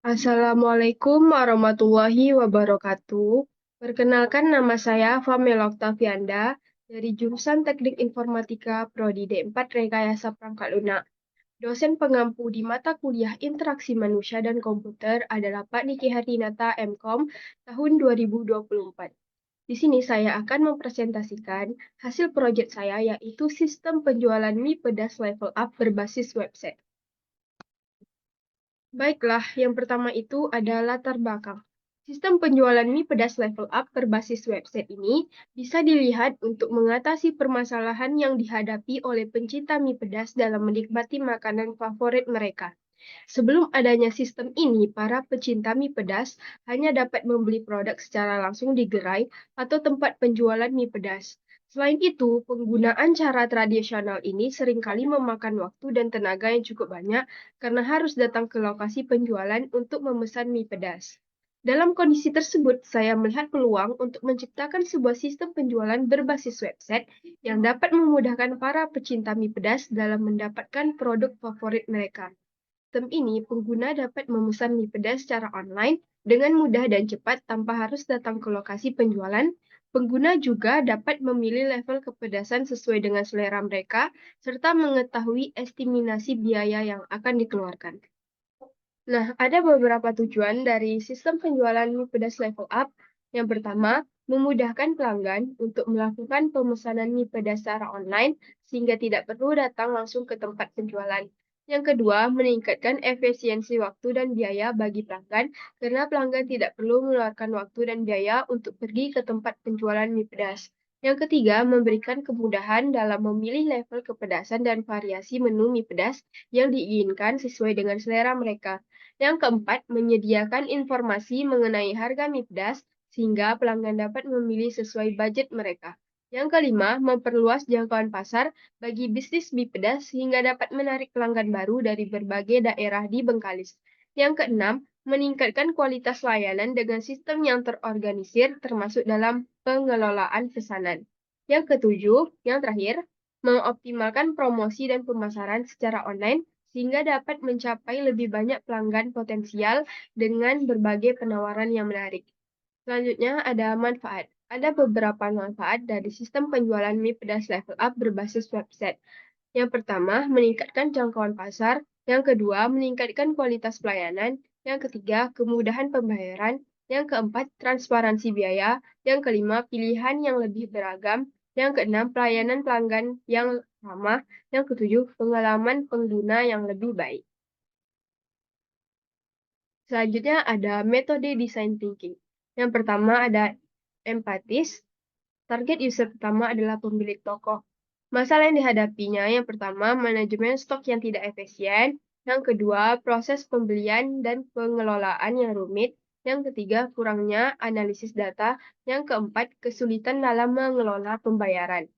Assalamualaikum warahmatullahi wabarakatuh. Perkenalkan nama saya Famela Oktavianda dari jurusan Teknik Informatika Prodi D4 Rekayasa Perangkat Lunak. Dosen pengampu di mata kuliah Interaksi Manusia dan Komputer adalah Pak Niki Hardinata MKOM tahun 2024. Di sini saya akan mempresentasikan hasil proyek saya yaitu sistem penjualan mie pedas level up berbasis website. Baiklah, yang pertama itu ada latar belakang. Sistem penjualan mie pedas level up berbasis website ini bisa dilihat untuk mengatasi permasalahan yang dihadapi oleh pencinta mie pedas dalam menikmati makanan favorit mereka. Sebelum adanya sistem ini, para pecinta mie pedas hanya dapat membeli produk secara langsung di gerai atau tempat penjualan mie pedas. Selain itu, penggunaan cara tradisional ini seringkali memakan waktu dan tenaga yang cukup banyak karena harus datang ke lokasi penjualan untuk memesan mie pedas. Dalam kondisi tersebut, saya melihat peluang untuk menciptakan sebuah sistem penjualan berbasis website yang dapat memudahkan para pecinta mie pedas dalam mendapatkan produk favorit mereka. Sistem ini, pengguna dapat memesan mie pedas secara online dengan mudah dan cepat tanpa harus datang ke lokasi penjualan. Pengguna juga dapat memilih level kepedasan sesuai dengan selera mereka, serta mengetahui estimasi biaya yang akan dikeluarkan. Nah, ada beberapa tujuan dari sistem penjualan mie pedas level up. Yang pertama, memudahkan pelanggan untuk melakukan pemesanan mie pedas secara online sehingga tidak perlu datang langsung ke tempat penjualan. Yang kedua, meningkatkan efisiensi waktu dan biaya bagi pelanggan karena pelanggan tidak perlu mengeluarkan waktu dan biaya untuk pergi ke tempat penjualan mie pedas. Yang ketiga, memberikan kemudahan dalam memilih level kepedasan dan variasi menu mie pedas yang diinginkan sesuai dengan selera mereka. Yang keempat, menyediakan informasi mengenai harga mie pedas sehingga pelanggan dapat memilih sesuai budget mereka. Yang kelima, memperluas jangkauan pasar bagi bisnis mie pedas sehingga dapat menarik pelanggan baru dari berbagai daerah di Bengkalis. Yang keenam, meningkatkan kualitas layanan dengan sistem yang terorganisir termasuk dalam pengelolaan pesanan. Yang ketujuh, yang terakhir, mengoptimalkan promosi dan pemasaran secara online sehingga dapat mencapai lebih banyak pelanggan potensial dengan berbagai penawaran yang menarik. Selanjutnya ada manfaat. Ada beberapa manfaat dari sistem penjualan mie pedas level up berbasis website. Yang pertama, meningkatkan jangkauan pasar. Yang kedua, meningkatkan kualitas pelayanan. Yang ketiga, kemudahan pembayaran. Yang keempat, transparansi biaya. Yang kelima, pilihan yang lebih beragam. Yang keenam, pelayanan pelanggan yang ramah. Yang ketujuh, pengalaman pengguna yang lebih baik. Selanjutnya ada metode design thinking. Yang pertama ada empatis. Target user pertama adalah pemilik toko. Masalah yang dihadapinya yang pertama, manajemen stok yang tidak efisien. Yang kedua, proses pembelian dan pengelolaan yang rumit. Yang ketiga, kurangnya analisis data. Yang keempat, kesulitan dalam mengelola pembayaran.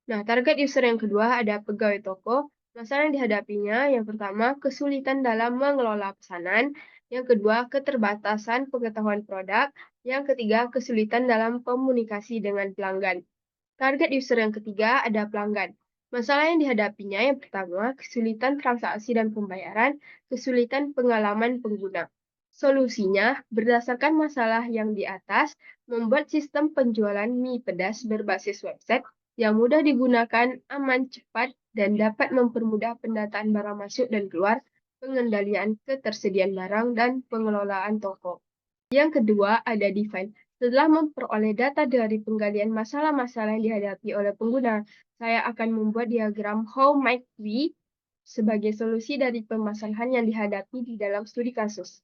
Nah, target user yang kedua ada pegawai toko. Masalah yang dihadapinya yang pertama, kesulitan dalam mengelola pesanan. Yang kedua, keterbatasan pengetahuan produk. Yang ketiga, kesulitan dalam komunikasi dengan pelanggan. Target user yang ketiga ada pelanggan. Masalah yang dihadapinya yang pertama, kesulitan transaksi dan pembayaran, kesulitan pengalaman pengguna. Solusinya, berdasarkan masalah yang di atas, membuat sistem penjualan mie pedas berbasis website yang mudah digunakan, aman, cepat, dan dapat mempermudah pendataan barang masuk dan keluar, pengendalian ketersediaan barang, dan pengelolaan toko. Yang kedua, ada define. Setelah memperoleh data dari penggalian masalah-masalah yang dihadapi oleh pengguna, saya akan membuat diagram how might we sebagai solusi dari permasalahan yang dihadapi di dalam studi kasus.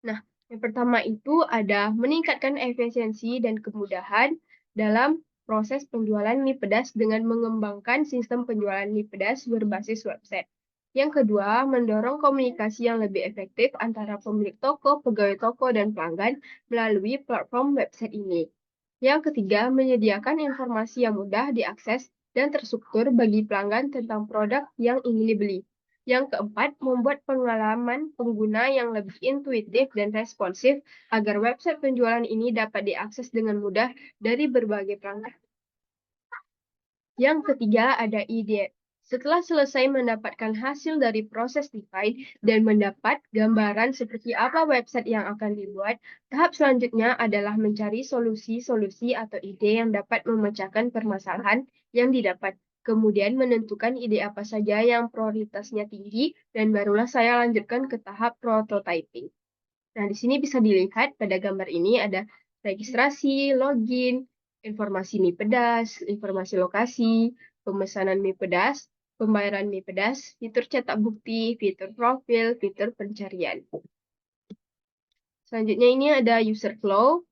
Nah, yang pertama itu ada meningkatkan efisiensi dan kemudahan dalam proses penjualan mie pedas dengan mengembangkan sistem penjualan mie pedas berbasis website. Yang kedua, mendorong komunikasi yang lebih efektif antara pemilik toko, pegawai toko, dan pelanggan melalui platform website ini. Yang ketiga, menyediakan informasi yang mudah diakses dan terstruktur bagi pelanggan tentang produk yang ingin dibeli. Yang keempat, membuat pengalaman pengguna yang lebih intuitif dan responsif agar website penjualan ini dapat diakses dengan mudah dari berbagai pelanggan. Yang ketiga ada ide. Setelah selesai mendapatkan hasil dari proses define dan mendapat gambaran seperti apa website yang akan dibuat, tahap selanjutnya adalah mencari solusi-solusi atau ide yang dapat memecahkan permasalahan yang didapat. Kemudian menentukan ide apa saja yang prioritasnya tinggi, dan barulah saya lanjutkan ke tahap prototyping. Nah, di sini bisa dilihat pada gambar ini ada registrasi, login, informasi mie pedas, informasi lokasi, pemesanan mie pedas, pembayaran mie pedas, fitur cetak bukti, fitur profil, fitur pencarian. Selanjutnya ini ada user flow.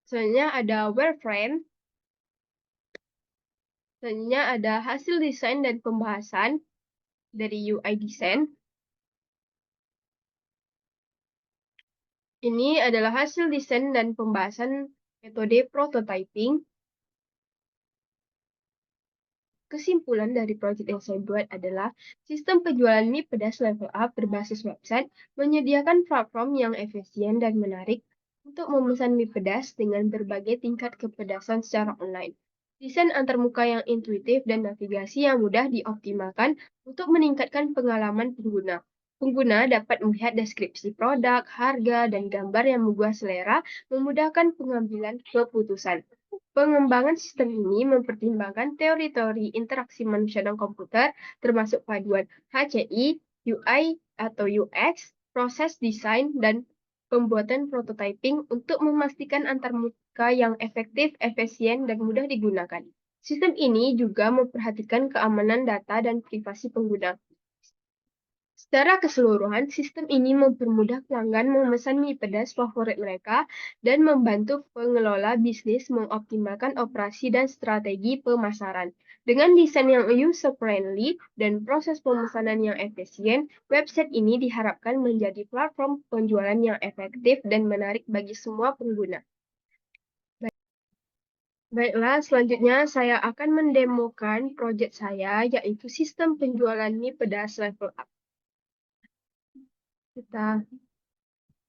Selanjutnya ada wireframe. Selanjutnya ada hasil desain dan pembahasan dari UI design. Ini adalah hasil desain dan pembahasan metode prototyping. Kesimpulan dari proyek yang saya buat adalah sistem penjualan mie pedas level up berbasis website menyediakan platform yang efisien dan menarik untuk memesan mie pedas dengan berbagai tingkat kepedasan secara online. Desain antarmuka yang intuitif dan navigasi yang mudah dioptimalkan untuk meningkatkan pengalaman pengguna. Pengguna dapat melihat deskripsi produk, harga, dan gambar yang membuat selera, memudahkan pengambilan keputusan. Pengembangan sistem ini mempertimbangkan teori-teori interaksi manusia dan komputer, termasuk paduan HCI, UI atau UX, proses desain, dan pembuatan prototyping untuk memastikan antarmuka yang efektif, efisien, dan mudah digunakan. Sistem ini juga memperhatikan keamanan data dan privasi pengguna. Secara keseluruhan, sistem ini mempermudah pelanggan memesan mie pedas favorit mereka dan membantu pengelola bisnis mengoptimalkan operasi dan strategi pemasaran. Dengan desain yang user-friendly dan proses pemesanan yang efisien, website ini diharapkan menjadi platform penjualan yang efektif dan menarik bagi semua pengguna. Baiklah, selanjutnya saya akan mendemokan proyek saya, yaitu sistem penjualan mie pedas level up. Kita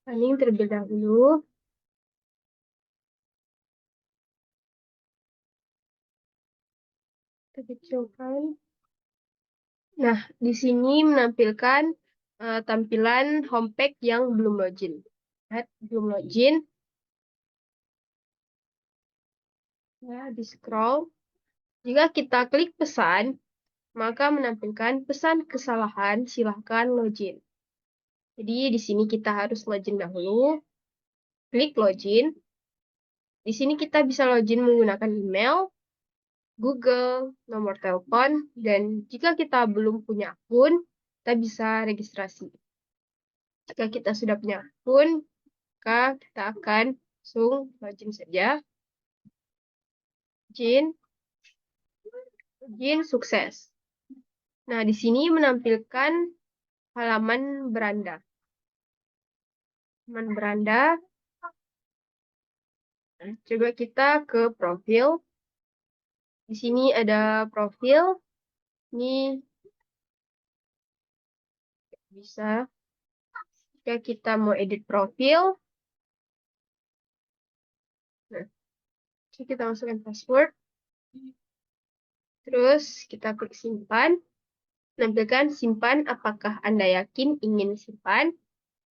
running terlebih dahulu. Kita kecilkan. Nah, di sini menampilkan tampilan homepage yang belum login. Lihat, belum login. Ya, di scroll. Jika kita klik pesan, maka menampilkan pesan kesalahan, silahkan login. Jadi di sini kita harus login dahulu. Klik login. Di sini kita bisa login menggunakan email, Google, nomor telepon, dan jika kita belum punya akun, kita bisa registrasi. Jika kita sudah punya akun, maka kita akan langsung login saja. Login sukses. Nah, di sini menampilkan halaman beranda. Halaman beranda. Nah, coba kita ke profil. Di sini ada profil. Ini bisa. Jika kita mau edit profil. Nah, kita masukkan password. Terus kita klik simpan. Menampilkan simpan apakah Anda yakin ingin simpan.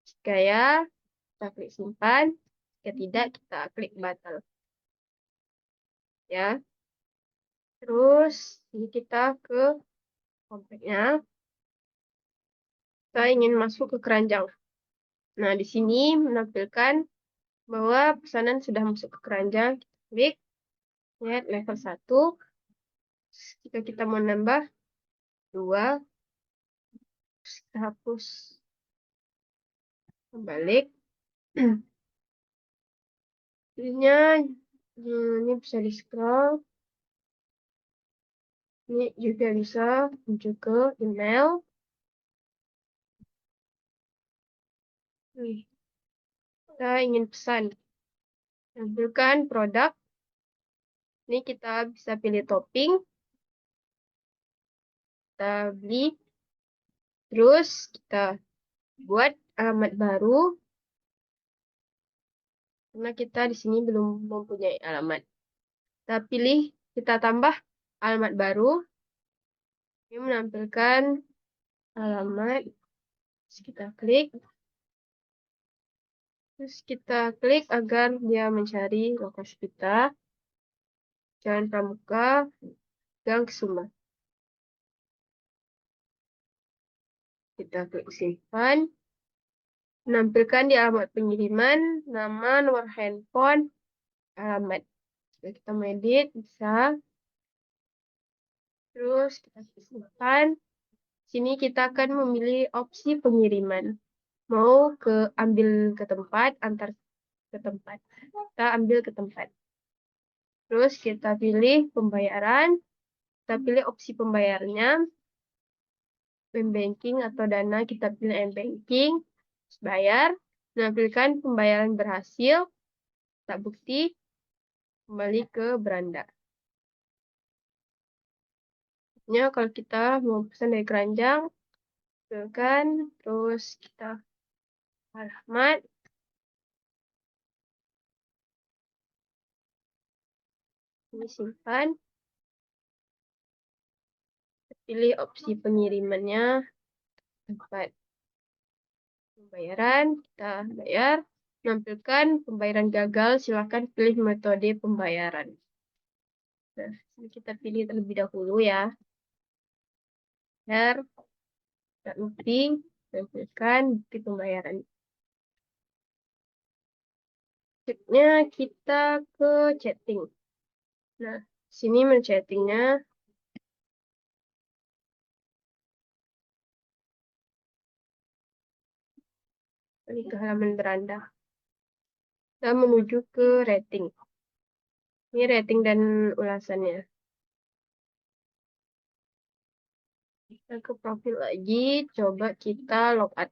Jika ya, kita klik simpan. Jika tidak, kita klik batal. Ya. Terus ini kita ke kontaknya. Kita ingin masuk ke keranjang. Nah, di sini menampilkan bahwa pesanan sudah masuk ke keranjang. Kita klik. Lihat level 1. Jika kita mau nambah 2, kita hapus kembali. Ini bisa di scroll. Ini juga bisa menuju ke email. Kita ingin pesan. Tampilkan produk. Ini kita bisa pilih topping. Kita beli. Terus kita buat alamat baru. Karena kita di sini belum mempunyai alamat. Kita pilih, kita tambah alamat baru. Ini menampilkan alamat. Terus kita klik. Terus kita klik agar dia mencari lokasi kita. Jalan Pramuka, Gang Kesuma. Kita klik simpan. Menampilkan di alamat pengiriman, nama, nomor handphone, alamat. Jika kita mau edit, bisa. Terus kita klik simpan. Sini kita akan memilih opsi pengiriman. Mau ambil ke tempat, antar ke tempat. Kita ambil ke tempat. Terus kita pilih pembayaran. Kita pilih opsi pembayarannya. M-Banking atau Dana, kita pilih M-Banking. Terus bayar. Menampilkan pembayaran berhasil. Tak bukti. Kembali ke beranda. Kalau kita mau pesan dari keranjang, kan, terus kita alamat, ini simpan, pilih opsi pengirimannya, tempat pembayaran, kita bayar, menampilkan pembayaran gagal, silakan pilih metode pembayaran. Nah, ini kita pilih terlebih dahulu ya, biar tak bukti, menampilkan bukti pembayaran. Selanjutnya kita ke chatting. Nah, sini men-chattingnya. Ini ke halaman beranda. Kita menuju ke rating. Ini rating dan ulasannya. Kita ke profil lagi. Coba kita logout.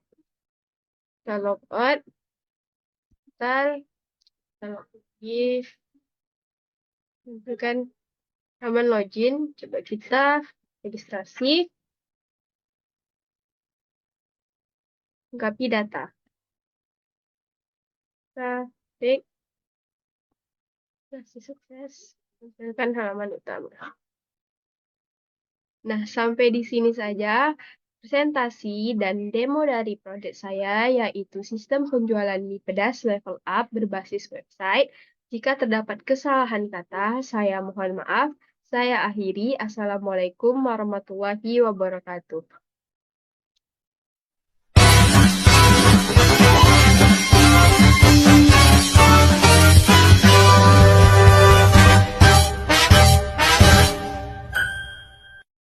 Kita logout. Kita login. Tentukan halaman login. Coba kita registrasi. Lengkapi data. Kita klik. Sukses. Tentukan halaman utama. Nah, sampai di sini saja presentasi dan demo dari proyek saya, yaitu sistem penjualan mie pedas level up berbasis website. Jika terdapat kesalahan kata, saya mohon maaf. Saya akhiri. Assalamualaikum warahmatullahi wabarakatuh.